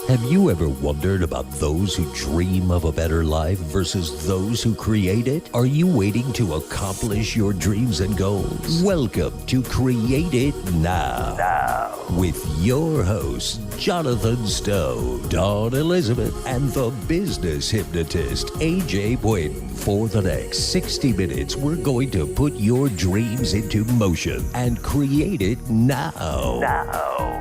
Have you ever wondered about those who dream of a better life versus those who create it? Are you waiting to accomplish your dreams and goals? Welcome to Create It Now. With your hosts, Jonathan Stowe, Dawn Elizabeth, and the business hypnotist, AJ Boyden. For the next 60 minutes, we're going to put your dreams into motion and create it now.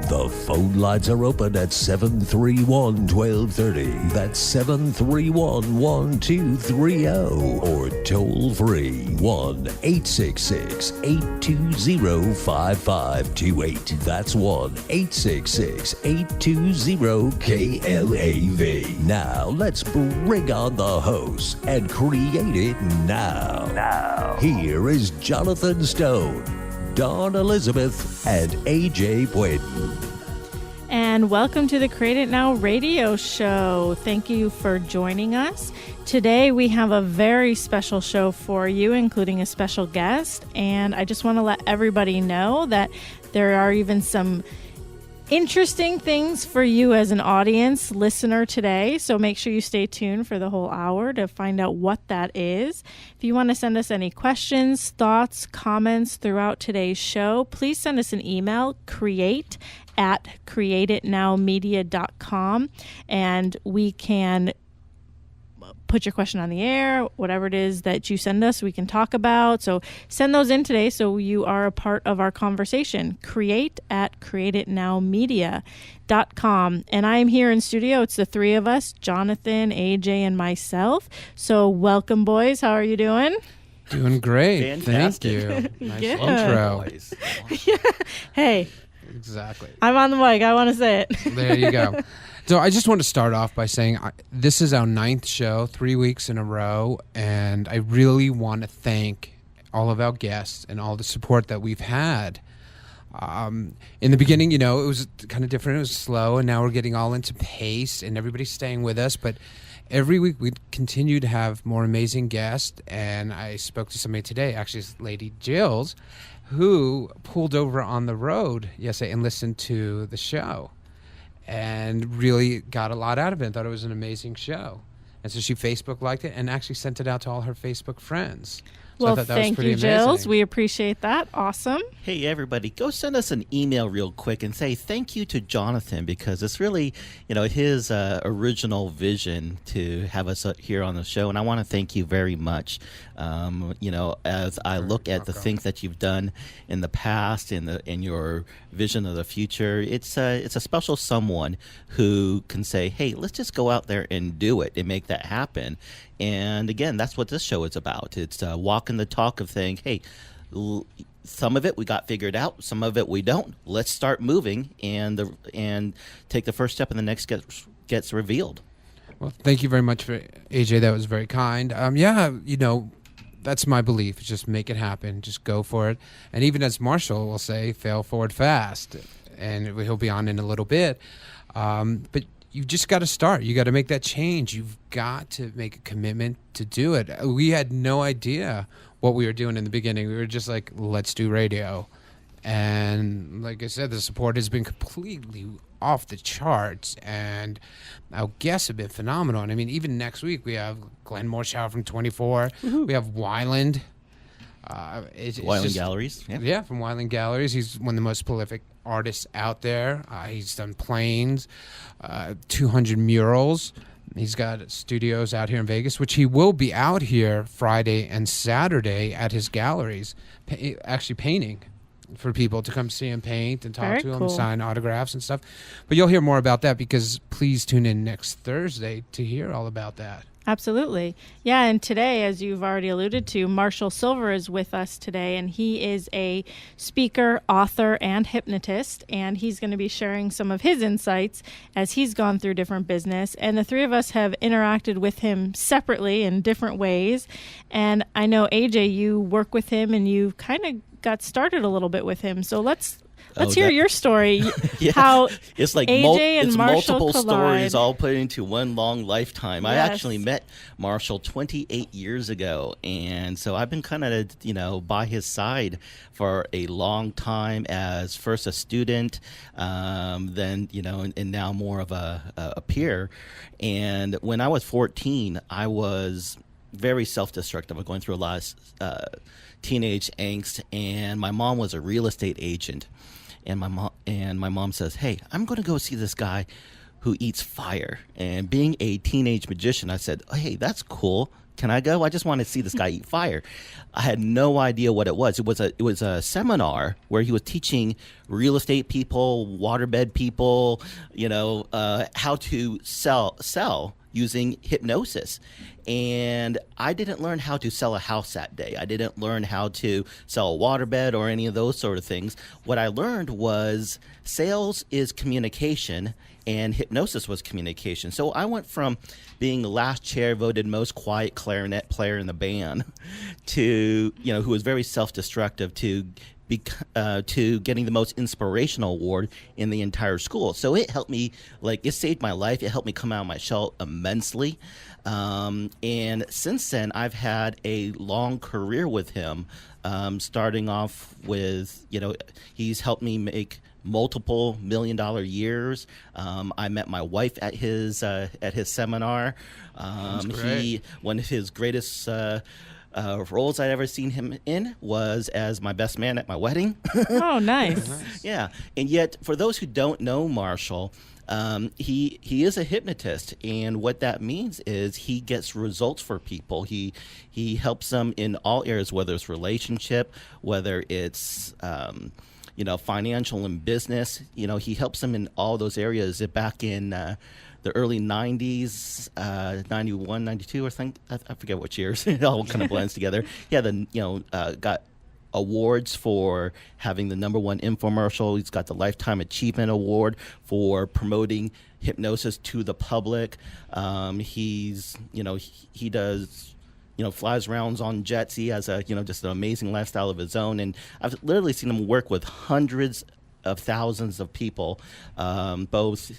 The phone lines are open at 731-1230. That's 731-1230. Or toll free 1-866-820-5528. That's 1-866-820-KLAV. Now let's bring on the host and create it now. Here is Jonathan Stone, Dawn Elizabeth, and AJ Boyden. And welcome to the Create It Now radio show. Thank you for joining us. Today we have a very special show for you, including a special guest. And I just want to let everybody know that there are even some interesting things for you as an audience listener today. So make sure you stay tuned for the whole hour to find out what that is. If you want to send us any questions, thoughts, comments throughout today's show, please send us an email, createitnowmedia.com, and we can put your question on the air, whatever it is that you send us, we can talk about. So send those in today so you are a part of our conversation. createitnowmedia.com. And I am here in studio. It's the three of us, Jonathan, AJ, and myself. So welcome, boys. How are you doing? Doing great. Fantastic. Thank you. Nice Yeah. intro. Yeah. Hey, Exactly. I'm on the mic. I want to say it. There you go. So I just want to start off by saying this is our 9th show, 3 weeks in a row, and I really want to thank all of our guests and all the support that we've had. In the beginning, it was kind of different. It was slow, and now we're getting all into pace, and everybody's staying with us. But every week we continue to have more amazing guests, and I spoke to somebody today, actually it's Lady Jills, who pulled over on the road yesterday and listened to the show and really got a lot out of it. Thought it was an amazing show. And so she Facebook liked it and actually sent it out to all her Facebook friends. So Well, I thought that was thank pretty you, Jills. amazing. We appreciate that. Awesome. Hey, everybody, go send us an email real quick and say thank you to Jonathan, because it's really, his original vision to have us here on the show. And I want to thank you very much. As I look at the things that you've done in the past and in your vision of the future, it's a special someone who can say, hey, let's just go out there and do it and make that happen. And again, that's what this show is about. It's walking the talk of saying, hey, some of it we got figured out, some of it we don't. Let's start moving and take the first step, and the next gets revealed. Well, thank you very much for AJ. That was very kind. That's my belief. Just make it happen. Just go for it. And even as Marshall will say, fail forward fast. And he'll be on in a little bit. But you just got to start. You got to make that change. You've got to make a commitment to do it. We had no idea what we were doing in the beginning. We were just like, let's do radio. And like I said, the support has been completely off the charts, and our guests have been phenomenal. And I mean, even next week we have Glenn Morshower from 24. Woo-hoo. We have Wyland. Wyland Galleries. Yeah, from Wyland Galleries. He's one of the most prolific artists out there. He's done planes, 200 murals. He's got studios out here in Vegas, which he will be out here Friday and Saturday at his galleries, actually painting for people to come see him paint and talk Very to him, cool. sign autographs and stuff. But you'll hear more about that, because please tune in next Thursday to hear all about that. Absolutely. Yeah, and today, as you've already alluded to, Marshall Sylver is with us today, and he is a speaker, author, and hypnotist, and he's going to be sharing some of his insights as he's gone through different business. And the three of us have interacted with him separately in different ways. And I know, AJ, you work with him, and you kind of got started a little bit with him. So let's Let's hear your story. Yeah. How it's like AJ and it's Marshall multiple collide. stories all put into one long lifetime. I Yes. actually met Marshall 28 years ago, and so I've been kind of by his side for a long time, as first a student, then and now more of a peer. And when I was 14, I was very self-destructive. I was going through a lot of teenage angst, and my mom was a real estate agent. And my mom says, "Hey, I'm going to go see this guy who eats fire." And being a teenage magician, I said, "Hey, that's cool. Can I go? I just want to see this guy eat fire." I had no idea what it was. It was a seminar where he was teaching real estate people, waterbed people, how to sell using hypnosis. And I didn't learn how to sell a house that day. I didn't learn how to sell a waterbed or any of those sort of things. What I learned was sales is communication and hypnosis was communication. So I went from being the last chair voted most quiet clarinet player in the band to, who was very self-destructive, to getting the most inspirational award in the entire school. So it helped me, it saved my life. It helped me come out of my shell immensely. And since then, I've had a long career with him, starting off with, he's helped me make multiple $1 million years. I met my wife at his seminar. One of his greatest roles I'd ever seen him in was as my best man at my wedding. Oh, nice. Yeah. And yet, for those who don't know Marshall, he is a hypnotist, and what that means is he gets results for people. He helps them in all areas, whether it's relationship, whether it's financial and business. He helps them in all those areas. Back in the early 90s, 91, 92, I think. I forget which years. It all kind of blends together. He had got awards for having the #1 infomercial. He's got the Lifetime Achievement Award for promoting hypnosis to the public. He's, he does, flies around on jets. He has just an amazing lifestyle of his own. And I've literally seen him work with hundreds of thousands of people, both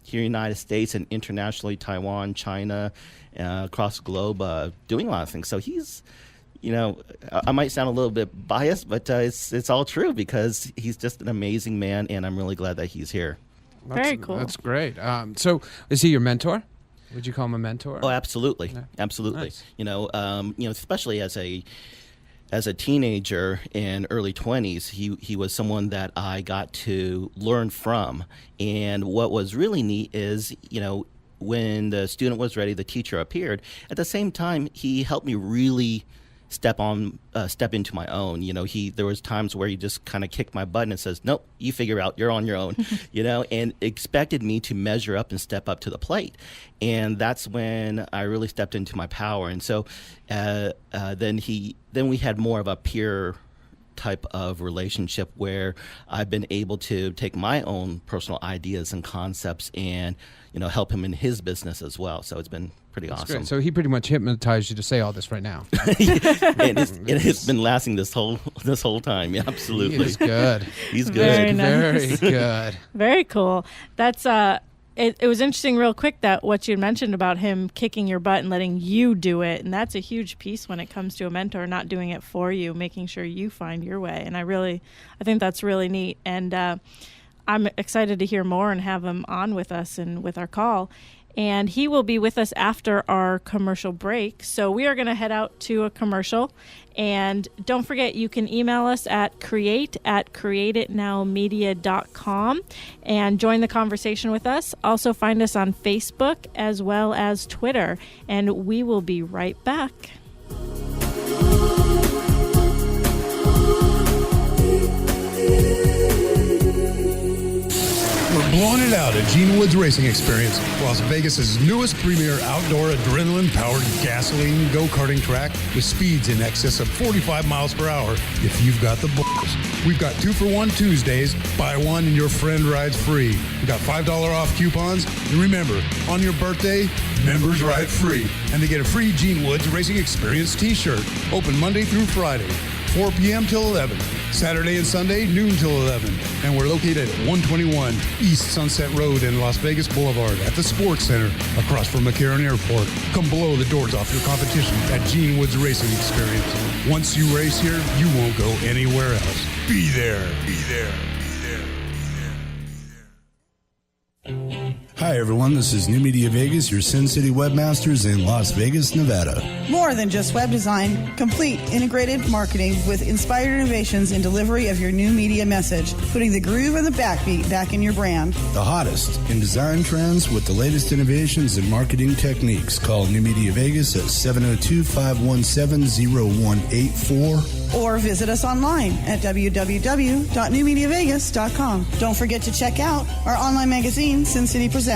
here in the United States and internationally, Taiwan, China, across the globe, doing a lot of things. So he's, I might sound a little bit biased, but it's all true because he's just an amazing man, and I'm really glad that he's here. Very cool. That's great. So is he your mentor? Would you call him a mentor? Oh, absolutely. Yeah. Absolutely. Nice. Especially as a teenager in early 20s, he was someone that I got to learn from. And what was really neat is, when the student was ready, the teacher appeared. At the same time, he helped me really step into my own. There was times where he just kind of kicked my butt and says, "Nope, you figure out, you're on your own," and expected me to measure up and step up to the plate. And that's when I really stepped into my power. And so then we had more of a peer type of relationship where I've been able to take my own personal ideas and concepts and, help him in his business as well. So it's been pretty awesome. Great. So he pretty much hypnotized you to say all this right now. And it's been lasting this whole time. Yeah, absolutely. He's good. He's good. Very nice. Very good. Very cool. That's it was interesting real quick that what you mentioned about him kicking your butt and letting you do it. And that's a huge piece when it comes to a mentor, not doing it for you, making sure you find your way. And I think that's really neat. And I'm excited to hear more and have him on with us and with our call. And he will be with us after our commercial break. So we are going to head out to a commercial. And don't forget, you can email us at createitnowmedia.com and join the conversation with us. Also find us on Facebook as well as Twitter. And we will be right back. We're blowing it out at Gene Woods Racing Experience, Las Vegas's newest premier outdoor adrenaline-powered gasoline go-karting track with speeds in excess of 45 miles per hour if you've got the balls. We've got 2-for-1 Tuesdays, buy one and your friend rides free. We've got $5 off coupons, and remember, on your birthday, members ride free, and they get a free Gene Woods Racing Experience t-shirt, open Monday through Friday. 4 p.m. till 11. Saturday and Sunday, noon till 11. And we're located at 121 East Sunset Road in Las Vegas Boulevard at the Sports Center across from McCarran Airport. Come blow the doors off your competition at Gene Woods Racing Experience. Once you race here, you won't go anywhere else. Be there. Be there. Hi everyone, this is New Media Vegas, your Sin City webmasters in Las Vegas, Nevada. More than just web design, complete integrated marketing with inspired innovations in delivery of your new media message, putting the groove and the backbeat back in your brand. The hottest in design trends with the latest innovations in marketing techniques. Call New Media Vegas at 702-517-0184. Or visit us online at www.newmediavegas.com. Don't forget to check out our online magazine, Sin City Presents,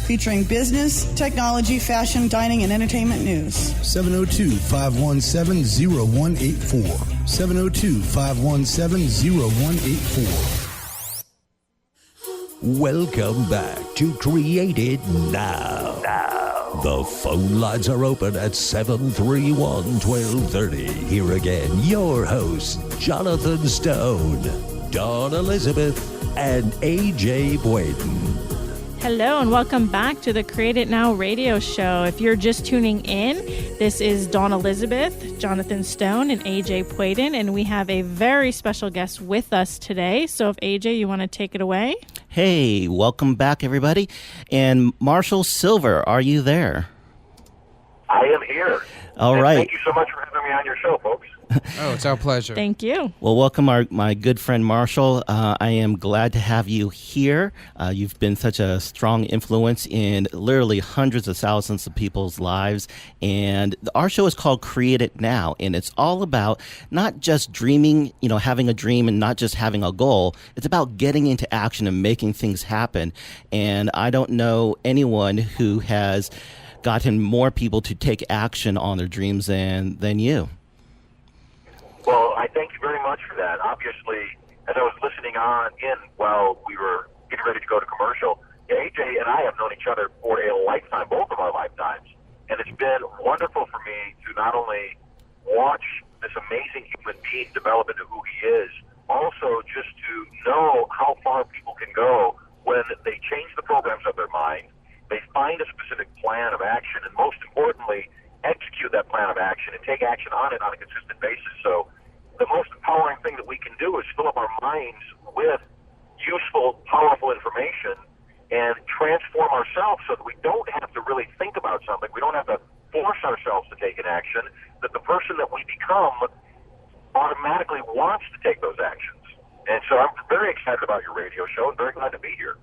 featuring business, technology, fashion, dining, and entertainment news. 702-517-0184. 702-517-0184. Welcome back to Create It Now. The phone lines are open at 731-1230. Here again, your hosts, Jonathan Stone, Dawn Elizabeth, and AJ Boyden. Hello and welcome back to the Create It Now radio show. If you're just tuning in, this is Dawn Elizabeth, Jonathan Stone, and AJ Poyden, and we have a very special guest with us today. So if AJ, you want to take it away? Hey, welcome back, everybody. And Marshall Sylver, are you there? I am here. All and right. Thank you so much for having me on your show, folks. Oh, it's our pleasure. Thank you. Well, welcome my good friend Marshall. I am glad to have you here. You've been such a strong influence in literally hundreds of thousands of people's lives. And our show is called Create It Now. And it's all about not just dreaming, having a dream and not just having a goal. It's about getting into action and making things happen. And I don't know anyone who has gotten more people to take action on their dreams than you. Well, I thank you very much for that. Obviously, as I was listening in while we were getting ready to go to commercial, AJ and I have known each other for a lifetime, both of our lifetimes. And it's been wonderful for me to not only watch this amazing human being develop into who he is, also just to know how far people can go when they change the programs of their mind, they find a specific plan of action, and most importantly, execute that plan of action and take action on it on a consistent basis. So the most empowering thing that we can do is fill up our minds with useful, powerful information and transform ourselves so that we don't have to really think about something. We don't have to force ourselves to take an action, that the person that we become automatically wants to take those actions. And so I'm very excited about your radio show and very glad to be here.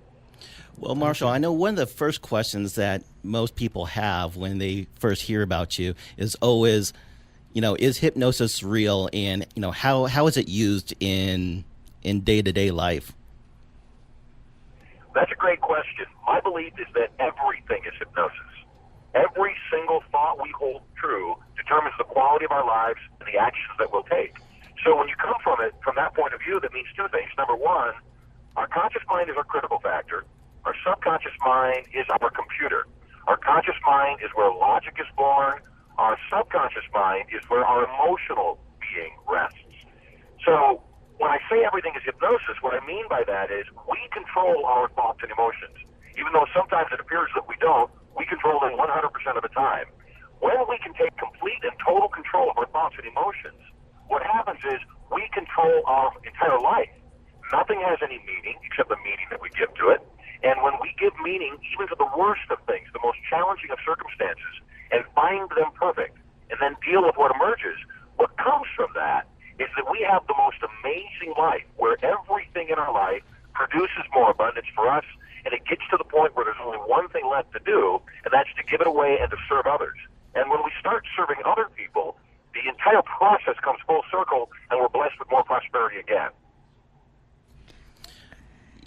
Well, Marshall, I know one of the first questions that most people have when they first hear about you is hypnosis real, and how is it used in day-to-day life? That's a great question. My belief is that everything is hypnosis. Every single thought we hold true determines the quality of our lives and the actions that we'll take. So when you come from that point of view, that means two things. Number one, our conscious mind is our critical factor. Our subconscious mind is our computer. Our conscious mind is where logic is born. Our subconscious mind is where our emotional being rests. So when I say everything is hypnosis, what I mean by that is we control our thoughts and emotions. Even though sometimes it appears that we don't, we control them 100% of the time. When we can take complete and total control of our thoughts and emotions, what happens is we control our entire life. Nothing has any meaning except the meaning that we give to it. And when we give meaning even to the worst of things, the most challenging of circumstances, and find them perfect, and then deal with what emerges, what comes from that is that we have the most amazing life where everything in our life produces more abundance for us, and it gets to the point where there's only one thing left to do, and that's to give it away and to serve others. And when we start serving other people, the entire process comes full circle, and we're blessed with more prosperity again.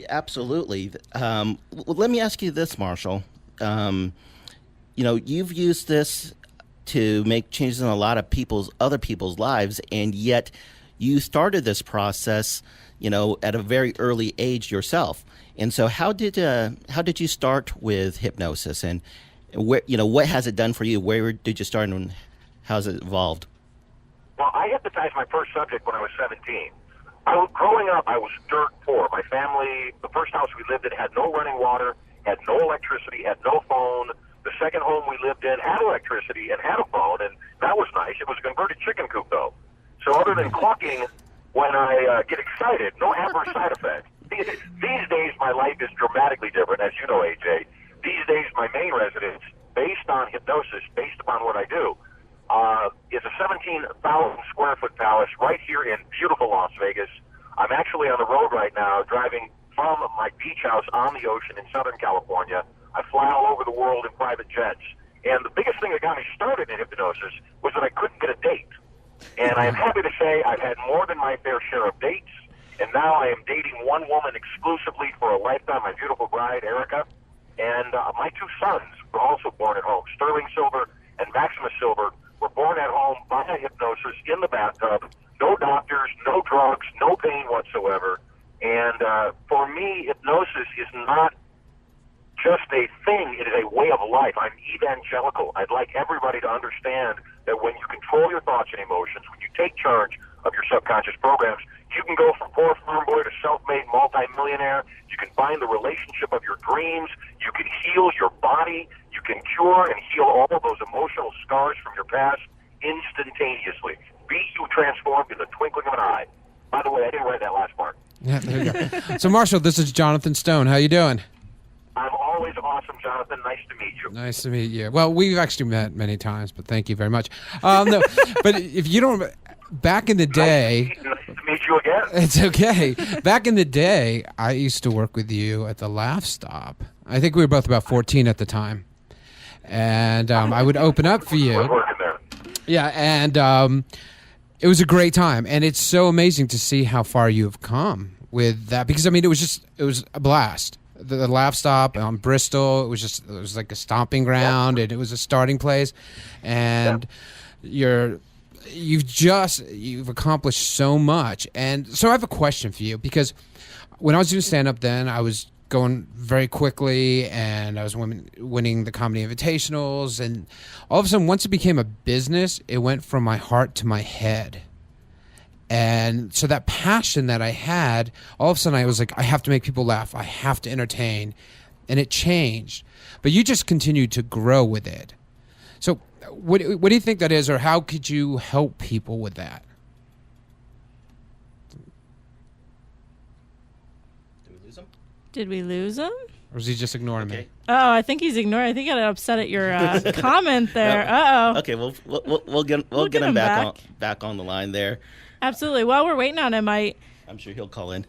Absolutely. Let me ask you this, Marshall. You've used this to make changes in a lot of other people's lives, and yet you started this process, at a very early age yourself. And so, how did you start with hypnosis, and what has it done for you? Where did you start, and how has it evolved? Well, I hypnotized my first subject when I was 17. Growing up, I was dirt poor. My family, the first house we lived in had no running water, had no electricity, had no phone. The second home we lived in had electricity and had a phone, and that was nice. It was a converted chicken coop, though. So other than clucking when I get excited, no adverse side effects. These days, my life is dramatically different, as you know, AJ. These days, my main residence, based on hypnosis, based upon what I do, is a 17,000 square foot palace right here in beautiful Las Vegas. I'm actually on the road right now, driving from my beach house on the ocean in Southern California. I fly all over the world in private jets. And the biggest thing that got me started in hypnosis was that I couldn't get a date. And I am happy to say I've had more than my fair share of dates. And now I am dating one woman exclusively for a lifetime, my beautiful bride, Erica. And my two sons were also born at home. Sterling Sylver and Maximus Sylver were born at home by hypnosis in the bathtub. No doctors, no drugs, no pain whatsoever. And for me, hypnosis is not just a thing. It is a way of life. I'm evangelical. I'd like everybody to understand that when you control your thoughts and emotions, when you take charge of your subconscious programs, you can go from poor farm boy to self-made multimillionaire. You can find the relationship of your dreams. You can heal your body. You can cure and heal all of those emotional scars from your past instantaneously. Be you transformed in the twinkling of an eye. By the way, I didn't write that last part. Yeah, there you go. So, Marshall, this is Jonathan Stone. How you doing? I'm always awesome, Jonathan. Nice to meet you. Nice to meet you. Well, we've actually met many times, but thank you very much. No, but if you don't, back in the day, Nice to meet you again. it's okay. Back in the day, I used to work with you at the Laugh Stop. I think we were both about 14 at the time, and I would open up for We're you. working there. Yeah, and it was a great time, and it's so amazing to see how far you have come with that. Because I mean, it was a blast. The Laugh Stop on Bristol, it was like a stomping ground, and it was a starting place, and you've accomplished so much. And so I have a question for you, because when I was doing stand-up then, I was going very quickly, and I was winning the comedy invitationals, and all of a sudden, once it became a business, it went from my heart to my head. And so that passion that I had, all of a sudden I was like, I have to make people laugh. I have to entertain. And it changed. But you just continued to grow with it. So what do you think that is, or how could you help people with that? Did we lose him? Or is he just ignoring me? Oh, I think he's ignoring. I think he got upset at your comment there. Uh-oh. Okay, we'll get him back on the line there. Absolutely. While we're waiting on him, I'm sure he'll call in.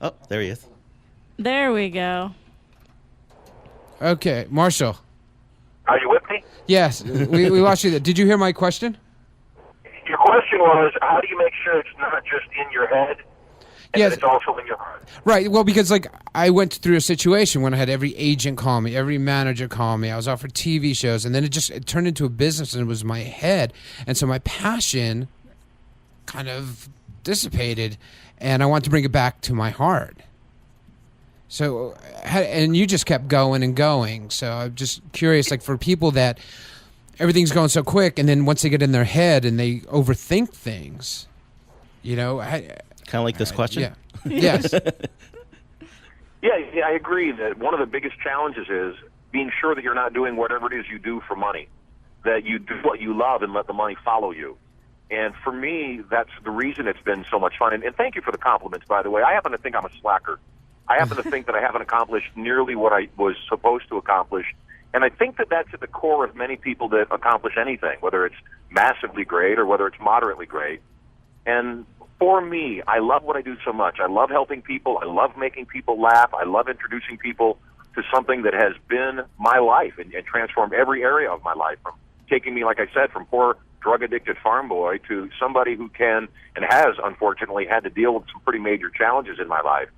Oh, there he is. There we go. Okay, Marshall. Are you with me? Yes, we lost you there. Did you hear my question? Your question was, how do you make sure it's not just in your head, and Yes. that it's also in your heart? Right. Well, because like I went through a situation when I had every agent call me, every manager call me. I was offered TV shows, and then it turned into a business, and it was my head, and so my passion kind of dissipated, and I wanted to bring it back to my heart. So, and you just kept going and going. So I'm just curious, like for people that everything's going so quick, and then once they get in their head and they overthink things, you know, Kind of like this question. yeah, yes, Yeah, I agree that one of the biggest challenges is being sure that you're not doing whatever it is you do for money, that you do what you love and let the money follow you. And for me, that's the reason it's been so much fun. And thank you for the compliments, by the way. I happen to think I'm a slacker. I happen to think that I haven't accomplished nearly what I was supposed to accomplish. And I think that that's at the core of many people that accomplish anything, whether it's massively great or whether it's moderately great. And for me, I love what I do so much. I love helping people. I love making people laugh. I love introducing people to something that has been my life and transformed every area of my life, from taking me, like I said, from poor drug-addicted farm boy to somebody who can and has, unfortunately, had to deal with some pretty major challenges in my life.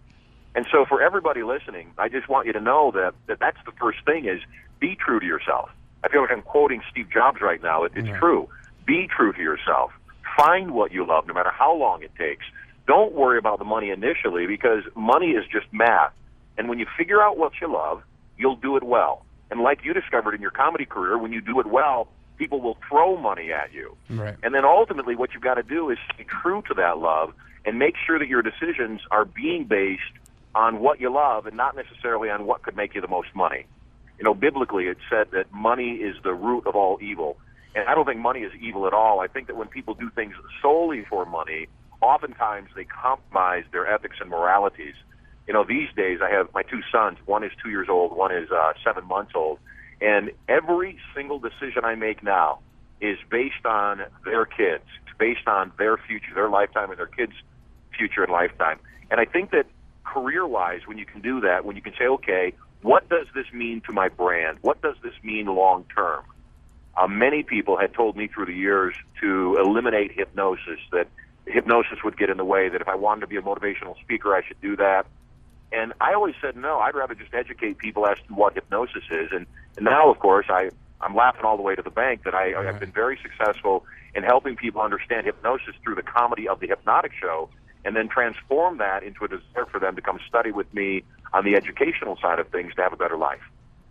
And so for everybody listening, I just want you to know that that's the first thing, is be true to yourself. I feel like I'm quoting Steve Jobs right now. It's true. Be true to yourself. Find what you love, no matter how long it takes. Don't worry about the money initially, because money is just math. And when you figure out what you love, you'll do it well. And like you discovered in your comedy career, when you do it well, people will throw money at you. Right. And then ultimately what you've got to do is stay true to that love and make sure that your decisions are being based on what you love and not necessarily on what could make you the most money. You know, biblically it's said that money is the root of all evil. And I don't think money is evil at all. I think that when people do things solely for money, oftentimes they compromise their ethics and moralities. You know, these days I have my two sons. One is 2 years old, one is 7 months old. And every single decision I make now is based on their kids. It's based on their future, their lifetime, and their kids' future and lifetime. And I think that career-wise, when you can do that, when you can say, okay, what does this mean to my brand? What does this mean long-term? Many people had told me through the years to eliminate hypnosis, that hypnosis would get in the way, that if I wanted to be a motivational speaker, I should do that. And I always said, no, I'd rather just educate people as to what hypnosis is. And now, of course, I'm laughing all the way to the bank that I've been very successful in helping people understand hypnosis through the comedy of the Hypnotic Show, and then transform that into a desire for them to come study with me on the educational side of things to have a better life.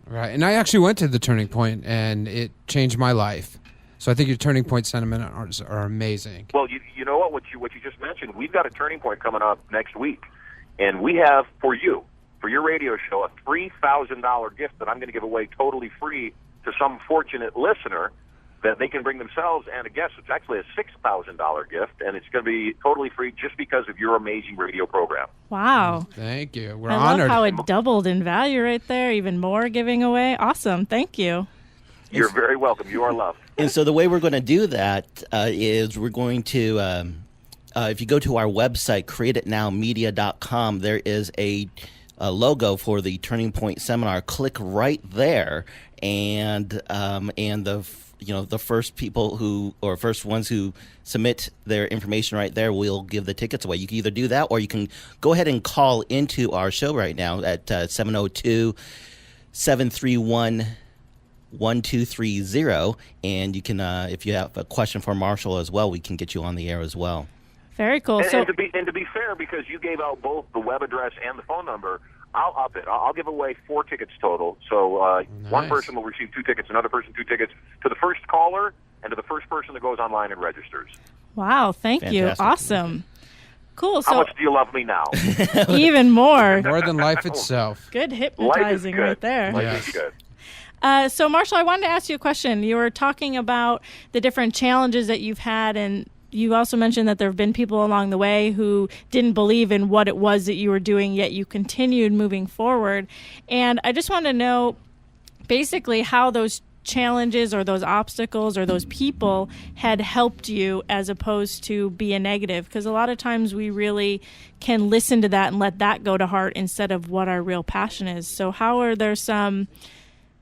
Right. And I actually went to the Turning Point, and it changed my life. So I think your Turning Point seminars are amazing. Well, you know what you just mentioned, we've got a Turning Point coming up next week. And we have, for you, for your radio show, a $3,000 gift that I'm going to give away totally free to some fortunate listener that they can bring themselves and a guest. It's actually a $6,000 gift, and it's going to be totally free just because of your amazing radio program. Wow. Thank you. We're I honored. love how it doubled in value right there, even more giving away. Awesome. Thank you. You're very welcome. You are loved. And so the way we're going to do that is we're going to... if you go to our website, createitnowmedia.com, there is a logo for the Turning Point seminar. Click right there, and the first people first ones who submit their information right there will give the tickets away. You can either do that, or you can go ahead and call into our show right now at 702-731-1230, and you can, if you have a question for Marshall as well, we can get you on the air as well. Very cool. And to be fair, because you gave out both the web address and the phone number, I'll up it. I'll give away 4 tickets total. So Nice. One person will receive 2 tickets, another person 2 tickets to the first caller and to the first person that goes online and registers. Wow. Thank you. Fantastic. Awesome. Cool. How So much do you love me now? even more. More than life itself. Good Life is hypnotizing good. right there. Life Yes. is good. So, Marshall, I wanted to ask you a question. You were talking about the different challenges that you've had, and you also mentioned that there have been people along the way who didn't believe in what it was that you were doing, yet you continued moving forward. And I just want to know basically how those challenges or those obstacles or those people had helped you as opposed to be a negative, because a lot of times we really can listen to that and let that go to heart instead of what our real passion is. So how are there some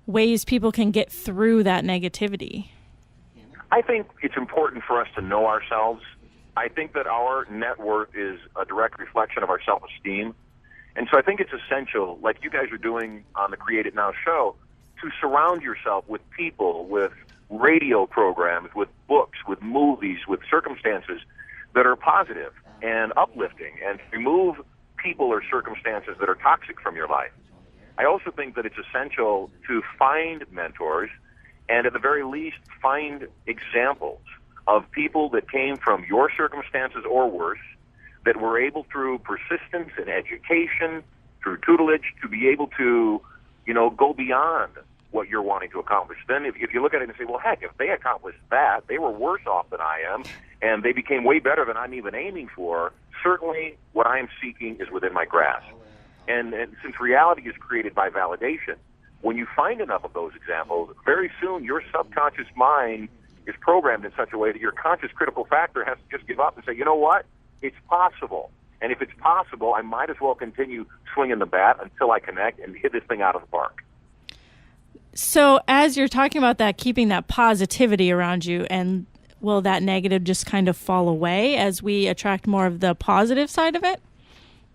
ways people can get through that negativity? I think it's important for us to know ourselves. I think that our net worth is a direct reflection of our self-esteem. And so I think it's essential, like you guys are doing on the Create It Now show, to surround yourself with people, with radio programs, with books, with movies, with circumstances that are positive and uplifting, and remove people or circumstances that are toxic from your life. I also think that it's essential to find mentors and at the very least find examples of people that came from your circumstances or worse, that were able through persistence and education, through tutelage, to be able to, go beyond what you're wanting to accomplish. Then if you look at it and say, well, heck, if they accomplished that, they were worse off than I am, and they became way better than I'm even aiming for, certainly what I am seeking is within my grasp. And since reality is created by validation, when you find enough of those examples, very soon your subconscious mind is programmed in such a way that your conscious critical factor has to just give up and say, you know what? It's possible. And if it's possible, I might as well continue swinging the bat until I connect and hit this thing out of the park. So as you're talking about that, keeping that positivity around you, and will that negative just kind of fall away as we attract more of the positive side of it?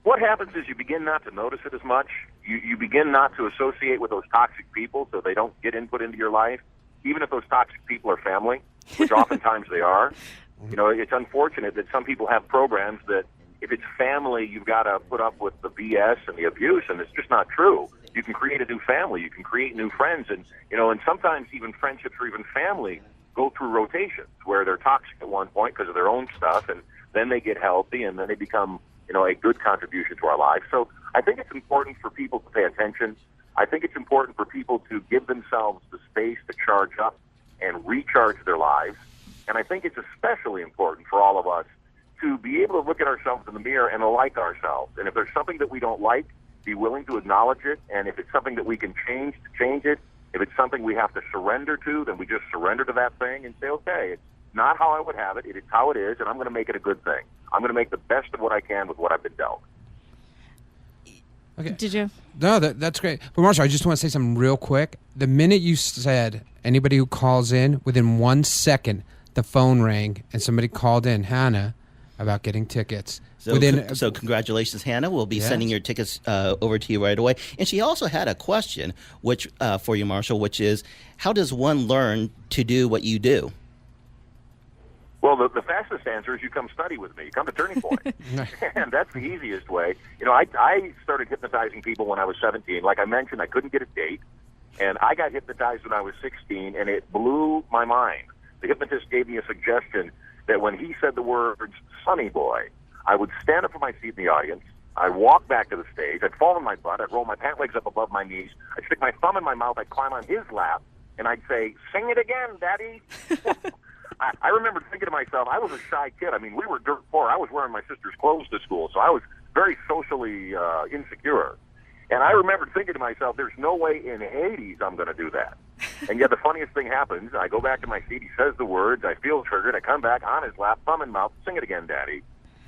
What happens is you begin not to notice it as much. You begin not to associate with those toxic people so they don't get input into your life, even if those toxic people are family, which oftentimes they are. It's unfortunate that some people have programs that if it's family, you've got to put up with the BS and the abuse, and it's just not true. You can create a new family. You can create new friends, and sometimes even friendships or even family go through rotations where they're toxic at one point because of their own stuff, and then they get healthy, and then they become, a good contribution to our lives. So I think it's important for people to pay attention. I think it's important for people to give themselves the space to charge up and recharge their lives. And I think it's especially important for all of us to be able to look at ourselves in the mirror and like ourselves. And if there's something that we don't like, be willing to acknowledge it. And if it's something that we can change, to change it. If it's something we have to surrender to, then we just surrender to that thing and say, okay, it's not how I would have it. It is how it is, and I'm going to make it a good thing. I'm going to make the best of what I can with what I've been dealt. Okay. Did you? No, that's great. But Marshall, I just want to say something real quick. The minute you said anybody who calls in, within 1 second, the phone rang and somebody called in, Hannah, about getting tickets. So congratulations, Hannah. We'll be sending your tickets over to you right away. And she also had a question which for you, Marshall, which is, how does one learn to do what you do? Well, the fastest answer is you come study with me. You come to Turning Point. And that's the easiest way. I started hypnotizing people when I was 17. Like I mentioned, I couldn't get a date. And I got hypnotized when I was 16, and it blew my mind. The hypnotist gave me a suggestion that when he said the words, "Sonny boy," I would stand up from my seat in the audience. I'd walk back to the stage. I'd fall on my butt. I'd roll my pant legs up above my knees. I'd stick my thumb in my mouth. I'd climb on his lap. And I'd say, "Sing it again, Daddy." I remember thinking to myself, I was a shy kid. I mean, we were dirt poor. I was wearing my sister's clothes to school, so I was very socially insecure. And I remember thinking to myself, there's no way in Hades I'm going to do that. And yet the funniest thing happens. I go back to my seat. He says the words. I feel triggered. I come back on his lap, thumb in mouth, "Sing it again, Daddy."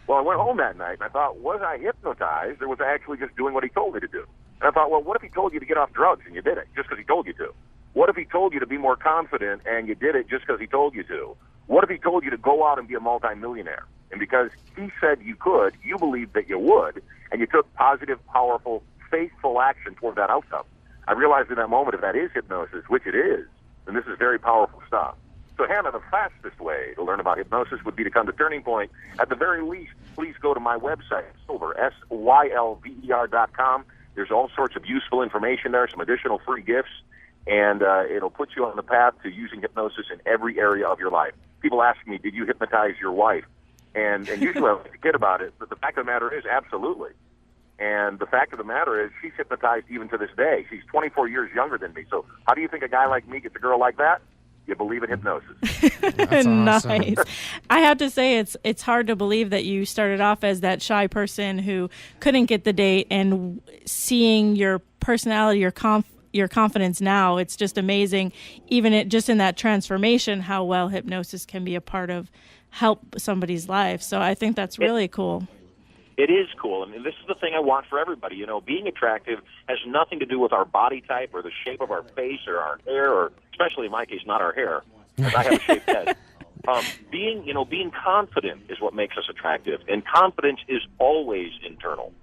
Well, I went home that night, and I thought, was I hypnotized, or was I actually just doing what he told me to do? And I thought, well, what if he told you to get off drugs and you did it just because he told you to? What if he told you to be more confident and you did it just because he told you to? What if he told you to go out and be a multimillionaire? And because he said you could, you believed that you would, and you took positive, powerful, faithful action toward that outcome. I realized in that moment, if that is hypnosis, which it is, then this is very powerful stuff. So, Hannah, the fastest way to learn about hypnosis would be to come to Turning Point. At the very least, please go to my website, Sylver, SYLVER.com. There's all sorts of useful information there, some additional free gifts, and it'll put you on the path to using hypnosis in every area of your life. People ask me, did you hypnotize your wife? And usually I forget about it, but the fact of the matter is, absolutely. And the fact of the matter is, she's hypnotized even to this day. She's 24 years younger than me. So how do you think a guy like me gets a girl like that? You believe in hypnosis. That's awesome. Nice. I have to say, it's hard to believe that you started off as that shy person who couldn't get the date, and seeing your personality, your confidence now, it's just amazing. Even just in that transformation, how well hypnosis can be a part of help somebody's life. So I think that's really cool. It is cool, and this is the thing I want for everybody. Being attractive has nothing to do with our body type or the shape of our face or our hair, or especially in my case, not our hair, because I have a shaved head. Being confident is what makes us attractive, and confidence is always internal.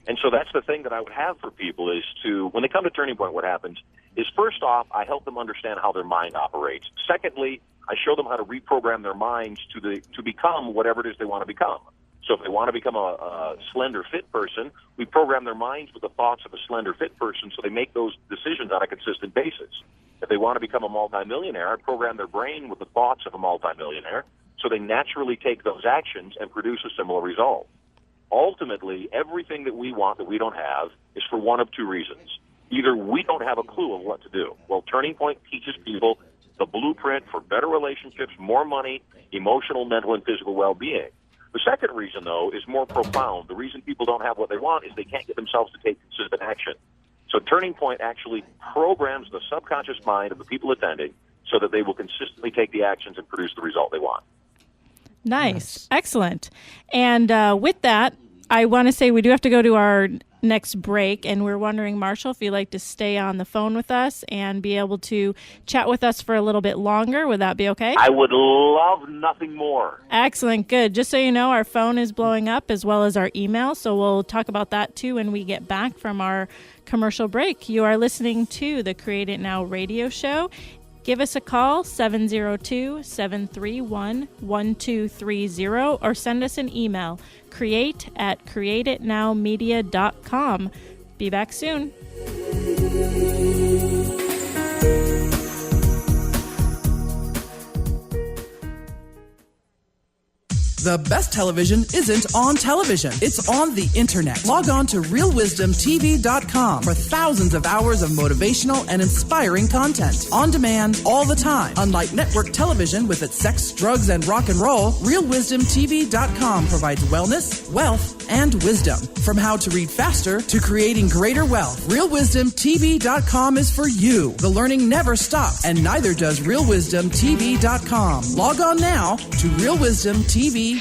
And so that's the thing that I would have for people is to, when they come to Turning Point, what happens is, first off, I help them understand how their mind operates. Secondly, I show them how to reprogram their minds to become whatever it is they want to become. So if they want to become a slender, fit person, we program their minds with the thoughts of a slender, fit person, so they make those decisions on a consistent basis. If they want to become a multimillionaire, I program their brain with the thoughts of a multimillionaire, so they naturally take those actions and produce a similar result. Ultimately, everything that we want that we don't have is for one of two reasons. Either we don't have a clue of what to do. Well, Turning Point teaches people the blueprint for better relationships, more money, emotional, mental, and physical well-being. The second reason, though, is more profound. The reason people don't have what they want is they can't get themselves to take consistent action. So Turning Point actually programs the subconscious mind of the people attending so that they will consistently take the actions and produce the result they want. Nice. Excellent. And with that, I want to say we do have to go to our next break, and we're wondering, Marshall, if you'd like to stay on the phone with us and be able to chat with us for a little bit longer. Would that be okay? I would love nothing more. Excellent. Good. Just so you know, our phone is blowing up as well as our email, so we'll talk about that too when we get back from our commercial break. You are listening to the Create It Now radio show. Give us a call, 702-731-1230, or send us an email, create@createitnowmedia.com. Be back soon. The best television isn't on television. It's on the internet. Log on to realwisdomtv.com for thousands of hours of motivational and inspiring content. On demand, all the time. Unlike network television with its sex, drugs, and rock and roll, realwisdomtv.com provides wellness, wealth, and wisdom. From how to read faster to creating greater wealth, realwisdomtv.com is for you. The learning never stops, and neither does realwisdomtv.com. Log on now to realwisdomtv.com.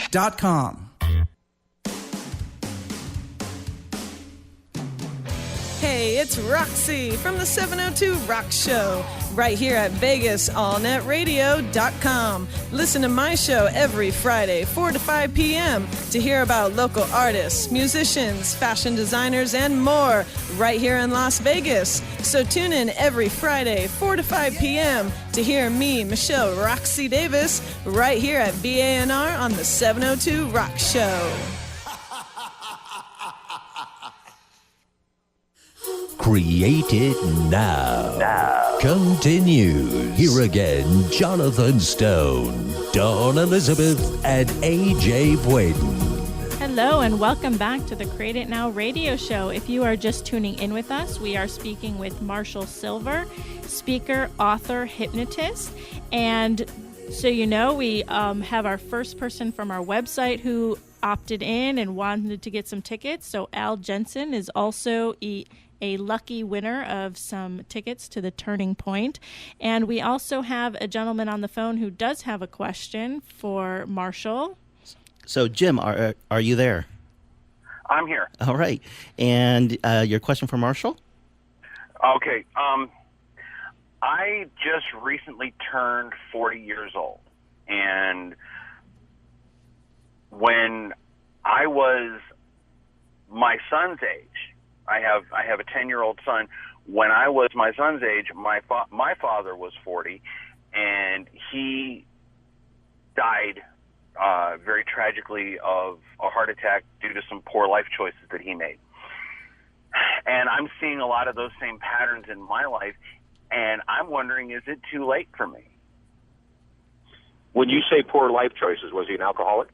Hey, it's Roxy from the 702 Rock Show, right here at VegasAllNetRadio.com. Listen to my show every Friday, 4 to 5 p.m. to hear about local artists, musicians, fashion designers, and more right here in Las Vegas. So tune in every Friday, 4 to 5 p.m. to hear me, Michelle Roxy Davis, right here at BANR on the 702 Rock Show. Create it now. Continues. Here again, Jonathan Stone, Dawn Elizabeth, and AJ Boyden. Hello and welcome back to the Create It Now radio show. If you are just tuning in with us, we are speaking with Marshall Sylver, speaker, author, hypnotist. And so you know, we have our first person from our website who opted in and wanted to get some tickets. So Al Jensen is also a lucky winner of some tickets to the Turning Point. And we also have a gentleman on the phone who does have a question for Marshall. So, Jim, are you there? I'm here. All right. And your question for Marshall? Okay. I just recently turned 40 years old. And when I was my son's age, I have a 10-year-old son. When I was my son's age, my father was 40, and he died very tragically of a heart attack due to some poor life choices that he made. And I'm seeing a lot of those same patterns in my life, and I'm wondering, is it too late for me? When you say poor life choices, was he an alcoholic?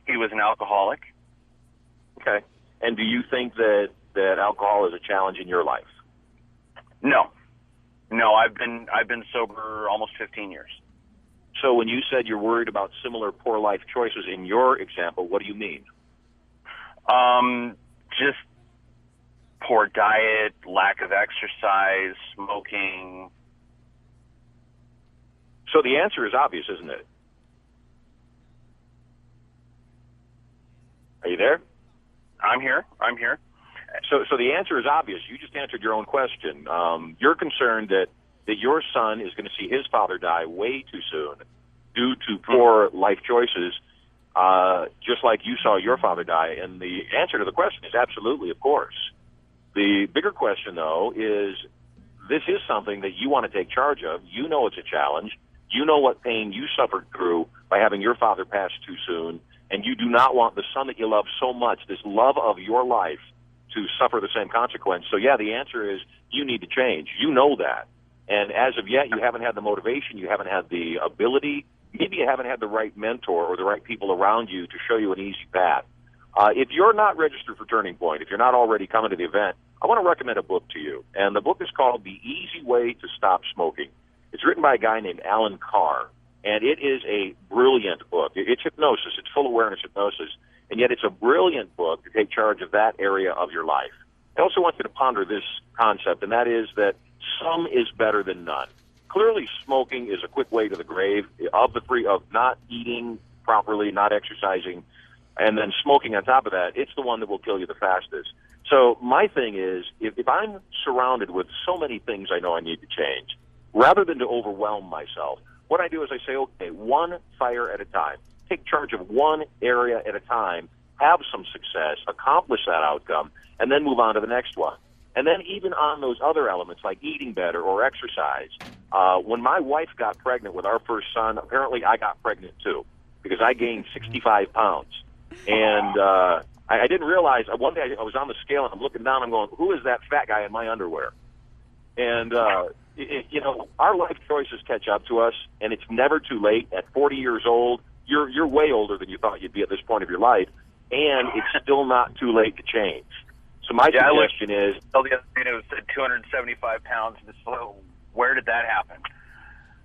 He was an alcoholic. Okay. And do you think that alcohol is a challenge in your life? No. I've been sober almost 15 years. So when you said you're worried about similar poor life choices in your example, what do you mean? Just poor diet, lack of exercise, smoking. So the answer is obvious, isn't it? Are you there? I'm here. So the answer is obvious. You just answered your own question. You're concerned that your son is going to see his father die way too soon due to poor life choices, just like you saw your father die. And the answer to the question is absolutely, of course. The bigger question, though, is this is something that you want to take charge of. You know it's a challenge. You know what pain you suffered through by having your father pass too soon. And you do not want the son that you love so much, this love of your life, to suffer the same consequence. So, yeah, the answer is you need to change. You know that. And as of yet, you haven't had the motivation. You haven't had the ability. Maybe you haven't had the right mentor or the right people around you to show you an easy path. If you're not registered for Turning Point, if you're not already coming to the event, I want to recommend a book to you. And the book is called The Easy Way to Stop Smoking. It's written by a guy named Alan Carr. And it is a brilliant book. It's hypnosis. It's full awareness hypnosis. And yet it's a brilliant book to take charge of that area of your life. I also want you to ponder this concept, and that is that some is better than none. Clearly, smoking is a quick way to the grave of not eating properly, not exercising, and then smoking on top of that. It's the one that will kill you the fastest. So my thing is, if I'm surrounded with so many things I know I need to change, rather than to overwhelm myself, what I do is I say, okay, one fire at a time. Take charge of one area at a time, have some success, accomplish that outcome, and then move on to the next one. And then even on those other elements like eating better or exercise, when my wife got pregnant with our first son, apparently I got pregnant too because I gained 65 pounds. And I didn't realize, one day I was on the scale and I'm looking down, I'm going, who is that fat guy in my underwear? And our life choices catch up to us, and it's never too late. At 40 years old, you're way older than you thought you'd be at this point of your life, and it's still not too late to change. So my suggestion is, the other day it was 275 pounds. So where did that happen?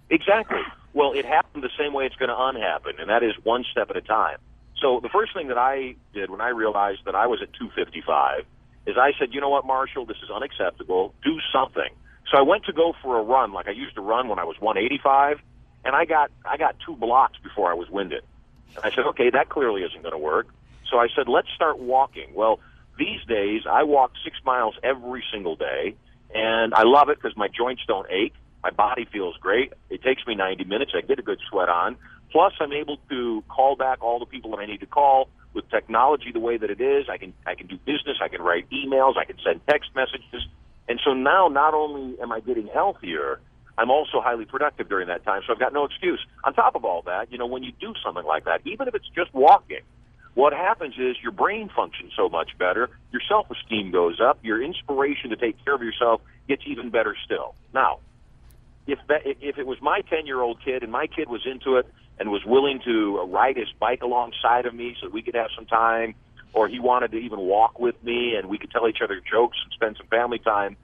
Exactly. Well, it happened the same way it's going to unhappen, and that is one step at a time. So the first thing that I did when I realized that I was at 255 is I said, you know what, Marshall, this is unacceptable. Do something. So I went to go for a run, like I used to run when I was 185, and I got 2 blocks before I was winded. And I said, okay, that clearly isn't going to work. So I said, let's start walking. Well, these days I walk 6 miles every single day, and I love it because my joints don't ache. My body feels great. It takes me 90 minutes. I get a good sweat on. Plus, I'm able to call back all the people that I need to call with technology the way that it is. I can do business. I can write emails. I can send text messages. And so now not only am I getting healthier, I'm also highly productive during that time, so I've got no excuse. On top of all that, when you do something like that, even if it's just walking, what happens is your brain functions so much better, your self-esteem goes up, your inspiration to take care of yourself gets even better still. Now, if it was my 10-year-old kid and my kid was into it and was willing to ride his bike alongside of me so that we could have some time, or he wanted to even walk with me and we could tell each other jokes and spend some family time,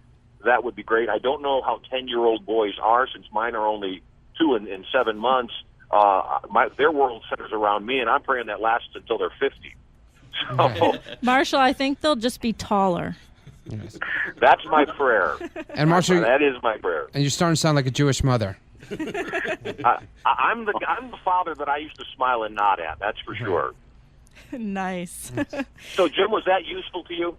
that would be great. I don't know how 10-year-old boys are, since mine are only 2 and 7 months. Their world centers around me, and I'm praying that lasts until they're 50. So, Marshall, I think they'll just be taller. Yes. That's my prayer. And Marshall, that is my prayer. And you're starting to sound like a Jewish mother. I'm the father that I used to smile and nod at. That's for sure. Nice. So, Jim, was that useful to you?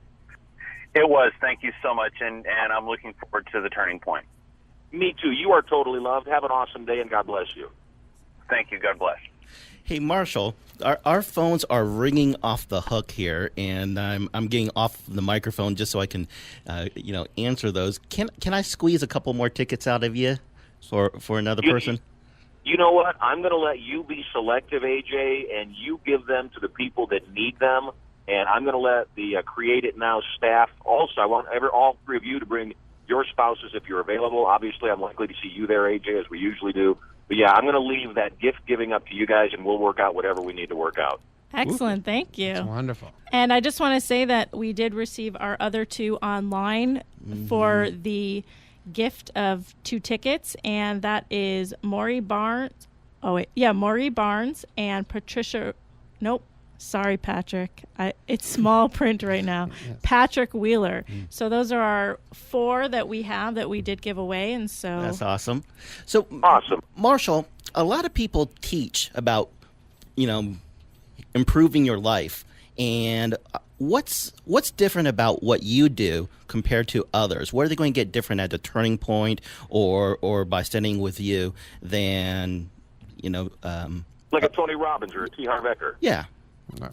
It was. Thank you so much, and I'm looking forward to the turning point. Me too. You are totally loved. Have an awesome day, and God bless you. Thank you. God bless. Hey, Marshall, our phones are ringing off the hook here, and I'm getting off the microphone just so I can, answer those. Can I squeeze a couple more tickets out of you for another person? You know what? I'm going to let you be selective, AJ, and you give them to the people that need them. And I'm going to let the Create It Now staff also. I want all 3 of you to bring your spouses if you're available. Obviously, I'm likely to see you there, AJ, as we usually do. But, yeah, I'm going to leave that gift giving up to you guys, and we'll work out whatever we need to work out. Excellent. Thank you. That's wonderful. And I just want to say that we did receive our other 2 online for the gift of 2 tickets, and that is Maury Barnes. Maury Barnes and Patricia. Nope. Sorry, Patrick. It's small print right now. Patrick Wheeler. So those are our 4 that we have that we did give away, and so that's awesome. So awesome, Marshall. A lot of people teach about, improving your life, and what's different about what you do compared to others? What are they going to get different at the turning point, or by studying with you than like a Tony Robbins or a T. Harv Eker? Yeah. You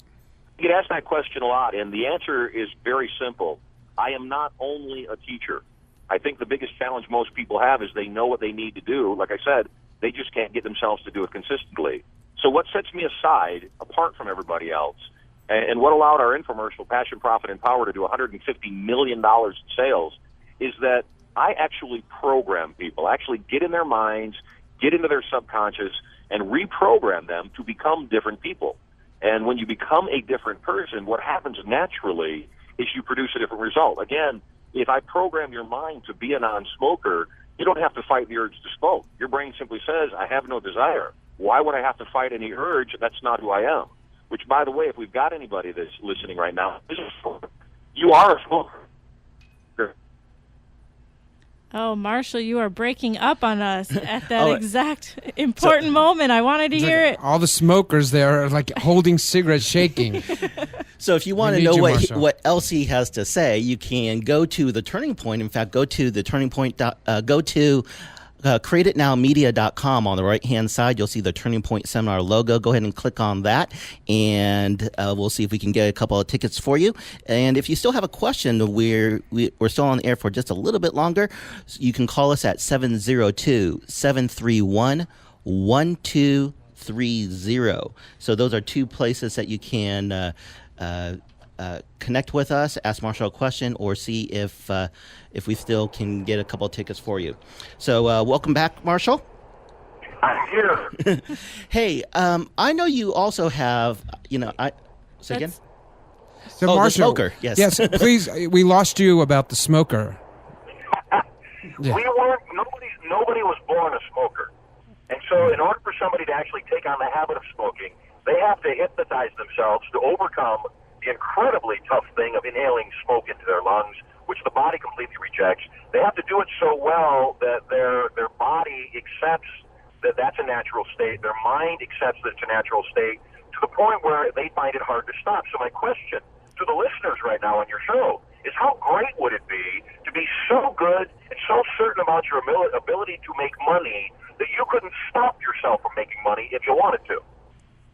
get asked that question a lot, and the answer is very simple. I am not only a teacher. I think the biggest challenge most people have is they know what they need to do. Like I said, they just can't get themselves to do it consistently. So what sets me aside, apart from everybody else, and what allowed our infomercial, Passion, Profit, and Power, to do $150 million in sales, is that I actually program people, actually get in their minds, get into their subconscious, and reprogram them to become different people. And when you become a different person, what happens naturally is you produce a different result. Again, if I program your mind to be a non-smoker, you don't have to fight the urge to smoke. Your brain simply says, I have no desire. Why would I have to fight any urge? That's not who I am. Which, by the way, if we've got anybody that's listening right now, you are a smoker. Oh, Marshall, you are breaking up on us at that exact important moment. I wanted to hear it. All the smokers there are like holding cigarettes, shaking. So if you want to know what Elsie has to say, you can go to The Turning Point. In fact, go to The Turning Point. Go to createitnowmedia.com. On the right-hand side, you'll see the Turning Point Seminar logo. Go ahead and click on that, and we'll see if we can get a couple of tickets for you. And if you still have a question, we're still on the air for just a little bit longer. So you can call us at 702-731-1230. So those are 2 places that you can connect with us, ask Marshall a question, or see if we still can get a couple of tickets for you. So welcome back, Marshall. I'm here. Hey, I know you also have, say again? So the Marshall, smoker, yes. Yes, please, we lost you about the smoker. Yeah. Nobody was born a smoker. And so in order for somebody to actually take on the habit of smoking, they have to hypnotize themselves to overcome the incredibly tough thing of inhaling smoke into their lungs, which the body completely rejects. They have to do it so well that their body accepts that that's a natural state. Their mind accepts that it's a natural state to the point where they find it hard to stop. So my question to the listeners right now on your show is, how great would it be to be so good and so certain about your ability to make money that you couldn't stop yourself from making money if you wanted to?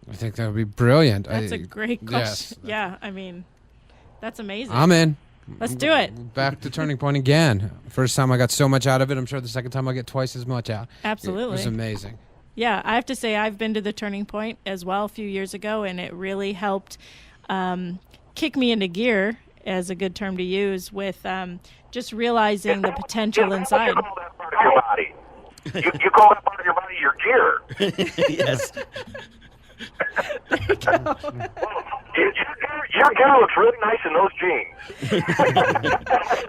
I think that would be brilliant. That's a great question. Yes. Yeah, I mean, that's amazing. I'm in. Let's do it. Back to Turning Point again. First time I got so much out of it. I'm sure the second time I'll get twice as much out. Absolutely. It was amazing. Yeah, I have to say I've been to the Turning Point as well a few years ago, and it really helped kick me into gear, as a good term to use, with just realizing the potential inside. You call that part of your body. You call that part of your body your gear. Yes. There you go. Your gear looks really nice in those jeans.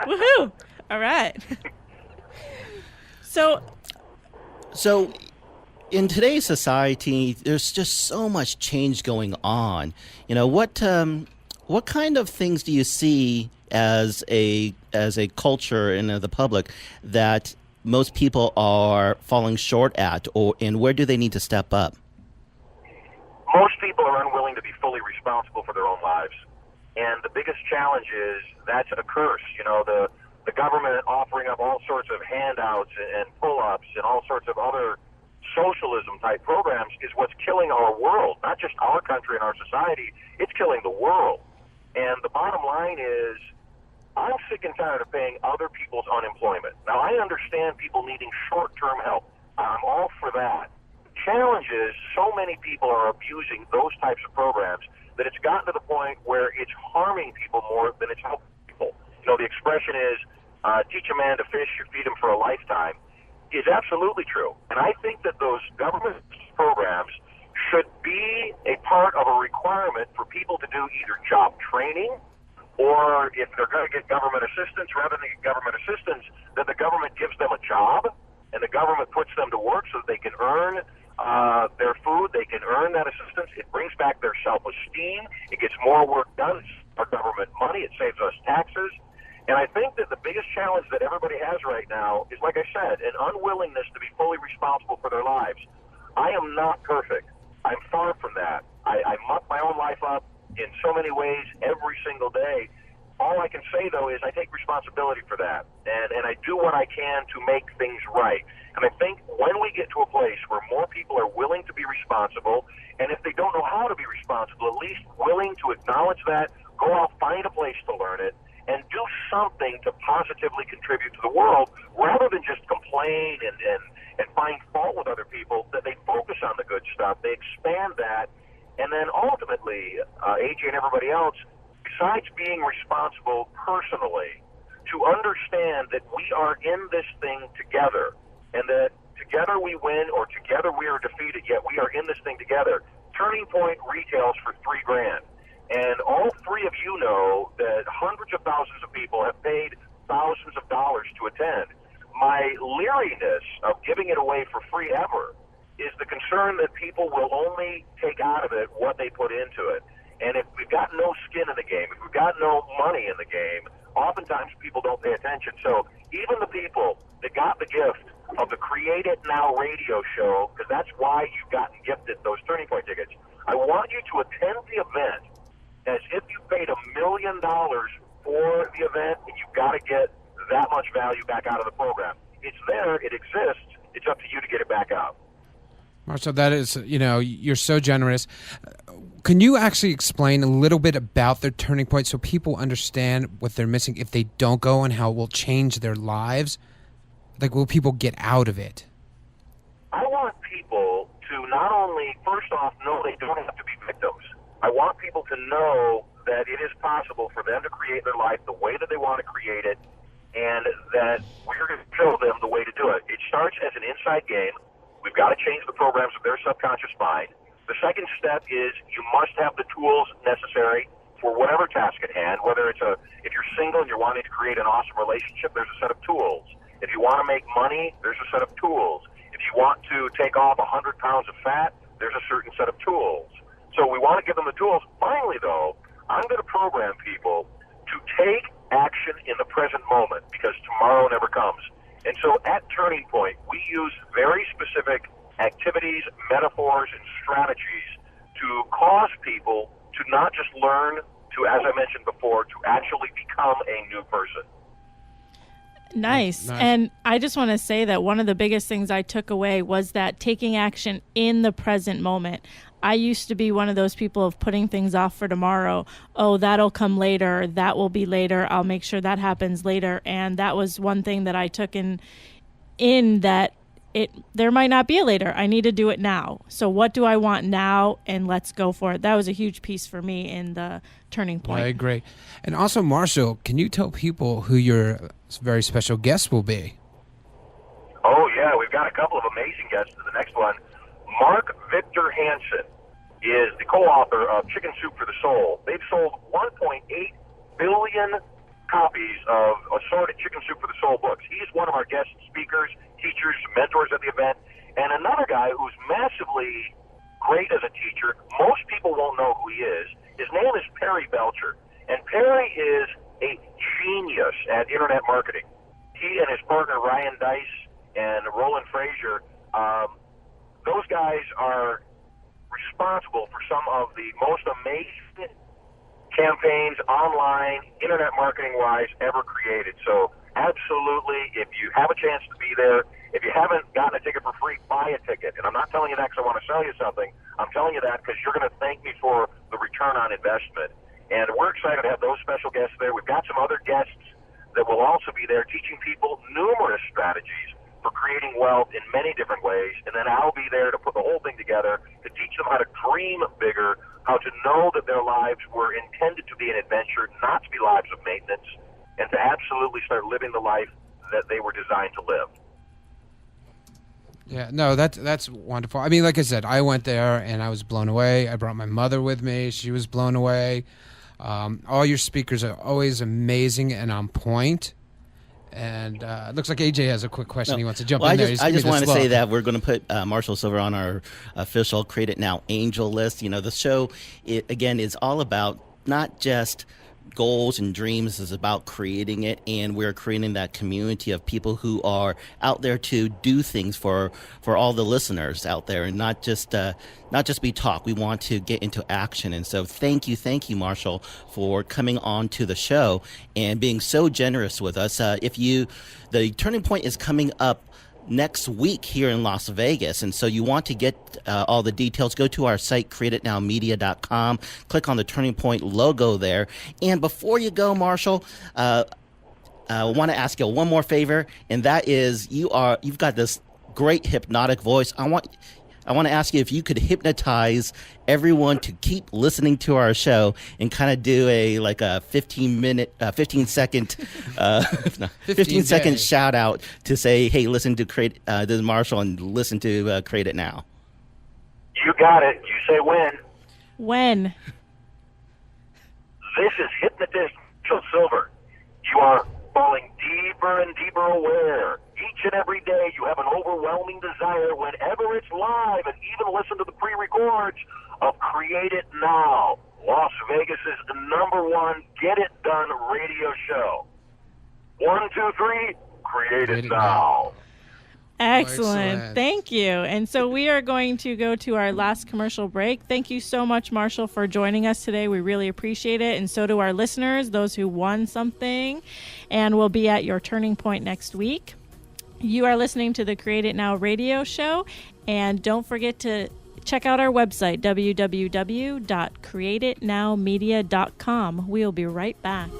Woohoo! All right. So in today's society, there's just so much change going on. What kind of things do you see as a culture in the public that most people are falling short at, and where do they need to step up? Most people are unwilling to be fully responsible for their own lives. And the biggest challenge is that's a curse. The government offering up all sorts of handouts and pull-ups and all sorts of other socialism-type programs is what's killing our world, not just our country and our society. It's killing the world. And the bottom line is, I'm sick and tired of paying other people's unemployment. Now, I understand people needing short-term help. I'm all for that. The challenge is so many people are abusing those types of programs that it's gotten to the point where it's harming people more than it's helping people. The expression is, teach a man to fish, you feed him for a lifetime, is absolutely true. And I think that those government programs should be a part of a requirement for people to do either job training, or if they're going to get government assistance, rather than get government assistance, that the government gives them a job and the government puts them to work so that they can earn their food, they can earn that assistance. It brings back their self-esteem. It gets more work done. It's our government money. It saves us taxes. And I think that the biggest challenge that everybody has right now is, like I said, an unwillingness to be fully responsible for their lives. I am not perfect. I'm far from that. I muck my own life up in so many ways every single day. All I can say, though, is I take responsibility for that, and I do what I can to make things right. And I think when we get to a place where more people are willing to be responsible, and if they don't know how to be responsible, at least willing to acknowledge that, go out, find a place to learn it, and do something to positively contribute to the world, rather than just complain and find fault with other people, that they focus on the good stuff, they expand that, and then ultimately, AJ and everybody else, besides being responsible personally, to understand that we are in this thing together, and that together we win or together we are defeated, yet we are in this thing together. Turning Point retails for $3,000. And all three of you know that hundreds of thousands of people have paid thousands of dollars to attend. My leeriness of giving it away for free ever is the concern that people will only take out of it what they put into it. And if we've got no skin in the game, if we've got no money in the game, oftentimes people don't pay attention. So even the people that got the gift of the Create It Now radio show, because that's why you've gotten gifted those Turning Point tickets, I want you to attend the event as if you paid $1 million for the event, and you've got to get that much value back out of the program. It's there, it exists, it's up to you to get it back out. Marshall, that is, you're so generous. Can you actually explain a little bit about their Turning Point so people understand what they're missing if they don't go, and how it will change their lives? Like, will people get out of it? I want people to not only, first off, know they don't have to be victims. I want people to know that it is possible for them to create their life the way that they want to create it, and that we're going to show them the way to do it. It starts as an inside game. We've got got to change the programs of their subconscious mind. The second step is you must have the tools necessary for whatever task at hand, whether it's if you're single and you're wanting to create an awesome relationship, there's a set of tools. If you want to make money, there's a set of tools. If you want to take off 100 pounds of fat, there's a certain set of tools. So we want to give them the tools. Finally, though, I'm going to program people to take action in the present moment because tomorrow never comes. And so at Turning Point, we use very specific activities, metaphors, and strategies to cause people to not just learn to, as I mentioned before, to actually become a new person. Nice. And I just want to say that one of the biggest things I took away was that taking action in the present moment. I used to be one of those people of putting things off for tomorrow. Oh, that'll come later. That will be later. I'll make sure that happens later. And that was one thing that I took in that there might not be a later. I need to do it now. So what do I want now? And let's go for it. That was a huge piece for me in the Turning Point. I agree. And also, Marshall, can you tell people who your very special guest will be? Oh, yeah. We've got a couple of amazing guests in the next one. Mark Victor Hansen is the co-author of Chicken Soup for the Soul. They've sold 1.8 billion copies of assorted Chicken Soup for the Soul books. He's one of our guest speakers, teachers, mentors at the event. And another guy who's massively great as a teacher, most people won't know who he is. His name is Perry Belcher. And Perry is a genius at internet marketing. He and his partner Ryan Dice and Roland Frazier, those guys are responsible for some of the most amazing campaigns online, internet marketing-wise, ever created. So absolutely, if you have a chance to be there, if you haven't gotten a ticket for free, buy a ticket. And I'm not telling you that because I want to sell you something. I'm telling you that because you're going to thank me for the return on investment. And we're excited to have those special guests there. We've got some other guests that will also be there teaching people numerous strategies for creating wealth in many different ways. And then I'll be there to put the whole thing together to teach them how to dream bigger, how to know that their lives were intended to be an adventure, not to be lives of maintenance, and to absolutely start living the life that they were designed to live. Yeah, no, that's wonderful. I mean, like I said, I went there and I was blown away. I brought my mother with me. She was blown away. All your speakers are always amazing and on point. And it looks like AJ has a quick question. He wants to jump in there. I just want to say that we're going to put Marshall Sylver on our official Create It Now Angel list. You know, the show, again, is all about not just goals and dreams. Is about creating it, and we're creating that community of people who are out there to do things for all the listeners out there, and not just be talk. We want to get into action. And so thank you, Marshall, for coming on to the show and being so generous with us. The Turning Point is coming up next week here in Las Vegas, and so you want to get all the details, go to our site, createitnowmedia.com, click on the Turning Point logo there. And before you go, Marshall, I want to ask you one more favor, and that is you've got this great hypnotic voice. I want to ask you if you could hypnotize everyone to keep listening to our show and kind of do a 15 second shout out to say, hey, listen to this is Marshall and listen to Create It Now. You got it. You say when. When. This is hypnotist Sylver. You are falling deeper and deeper aware. Each and every day you have an overwhelming desire, whenever it's live, and even listen to the pre-records of Create It Now, Las Vegas' #1 Get It Done radio show. 1, 2, 3, Create It Now. Excellent. Thank you. And so we are going to go to our last commercial break. Thank you so much, Marshall, for joining us today. We really appreciate it. And so do our listeners, those who won something. And we'll be at your Turning Point next week. You are listening to the Create It Now radio show. And don't forget to check out our website, www.createitnowmedia.com. We'll be right back.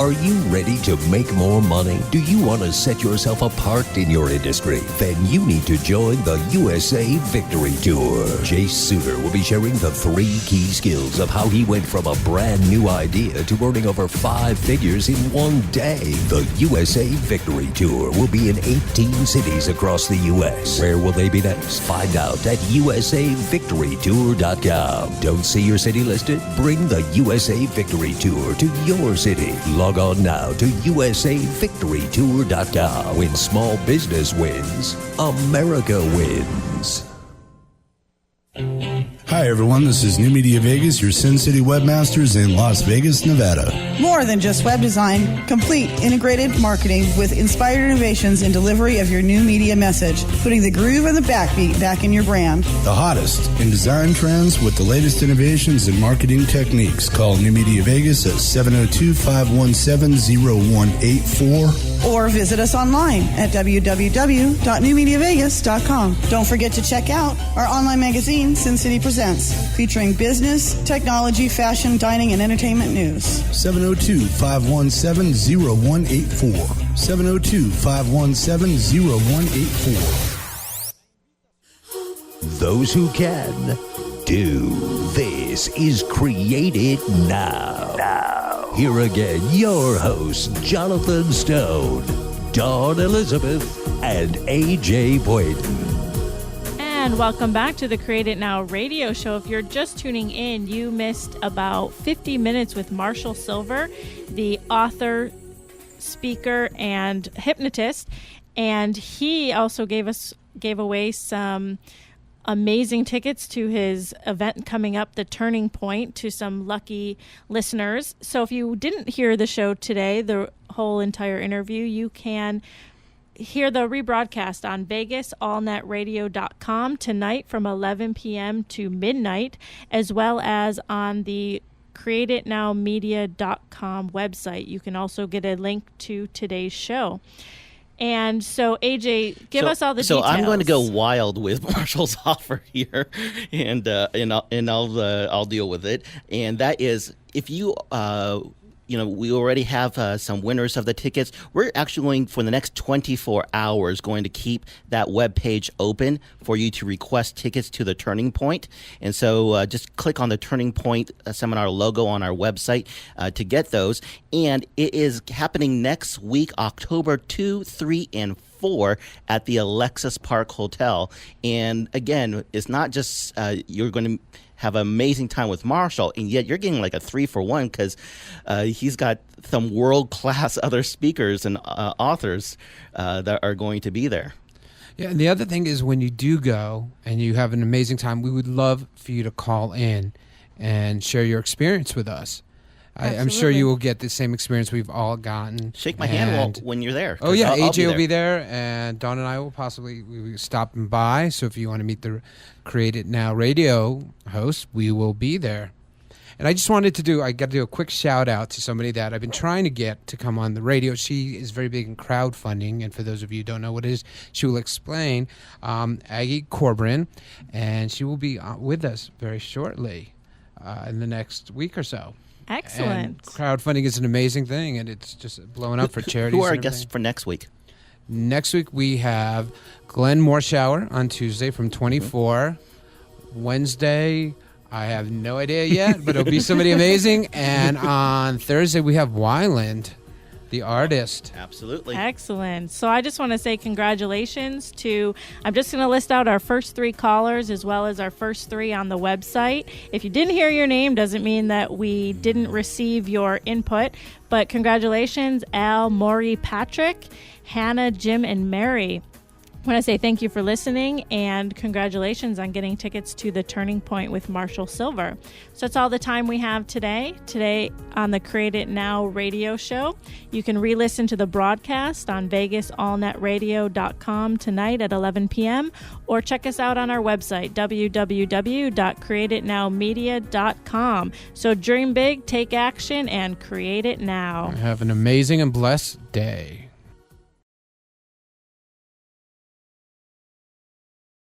Are you ready to make more money? Do you want to set yourself apart in your industry? Then you need to join the USA Victory Tour. Chase Sylver will be sharing the 3 key skills of how he went from a brand new idea to earning over 5 figures in one day. The USA Victory Tour will be in 18 cities across the U.S. Where will they be next? Find out at usavictorytour.com. Don't see your city listed? Bring the USA Victory Tour to your city. Log on now to usavictorytour.com. When small business wins, America wins. Hi, everyone. This is New Media Vegas, your Sin City webmasters in Las Vegas, Nevada. More than just web design, complete integrated marketing with inspired innovations in delivery of your new media message, putting the groove and the backbeat back in your brand. The hottest in design trends with the latest innovations in marketing techniques. Call New Media Vegas at 702-517-0184. Or visit us online at www.newmediavegas.com. Don't forget to check out our online magazine, Sin City Presents, featuring business, technology, fashion, dining, and entertainment news. 702-517-0184. 702-517-0184. Those who can do. This is Create It Now. Here again, your hosts, Jonathan Stone, Dawn Elizabeth, and AJ Boyden. And welcome back to the Create It Now radio show. If you're just tuning in, you missed about 50 minutes with Marshall Sylver, the author, speaker, and hypnotist. And he also gave away some amazing tickets to his event coming up, The Turning Point, to some lucky listeners. So if you didn't hear the show today, the whole entire interview, you can hear the rebroadcast on VegasAllNetRadio.com tonight from 11 p.m. to midnight, as well as on the CreateItNowMedia.com website. You can also get a link to today's show. And so, AJ, give us all the details. So I'm going to go wild with Marshall's offer here, and I'll deal with it. And that is, if you we already have some winners of the tickets. We're actually going, for the next 24 hours, going to keep that web page open for you to request tickets to the Turning Point. And so just click on the Turning Point seminar logo on our website to get those. And it is happening next week, October 2, 3, and 4 at the Alexis Park Hotel. And again, it's not just you're going to have an amazing time with Marshall, and yet you're getting like a 3-for-1 because he's got some world-class other speakers and authors that are going to be there. Yeah, and the other thing is when you do go and you have an amazing time, we would love for you to call in and share your experience with us. I'm sure you will get the same experience we've all gotten. Shake my hand when you're there. Oh, yeah, AJ will be there, and Dawn and I will possibly be stopping by. So if you want to meet the Create It Now radio host, we will be there. And I just wanted to I got to do a quick shout out to somebody that I've been trying to get to come on the radio. She is very big in crowdfunding, and for those of you who don't know what it is, she will explain. Aggie Corbin, and she will be with us very shortly in the next week or so. Excellent. And crowdfunding is an amazing thing, and it's just blowing up for charities. Who are our guests for next week? Next week we have Glenn Morshower on Tuesday from 24. Wednesday, I have no idea yet, but it'll be somebody amazing. And on Thursday we have Wyland, the artist. Absolutely. Excellent. So I just want to say congratulations to, I'm just going to list out our first 3 callers as well as our first 3 on the website. If you didn't hear your name, doesn't mean that we didn't receive your input, but congratulations, Al, Maury, Patrick, Hannah, Jim, and Mary. I want to say thank you for listening and congratulations on getting tickets to the Turning Point with Marshall Sylver. So that's all the time we have today on the Create It Now radio show. You can re-listen to the broadcast on VegasAllNetRadio.com tonight at 11 p.m. or check us out on our website, www.createitnowmedia.com. So dream big, take action, and create it now. Have an amazing and blessed day.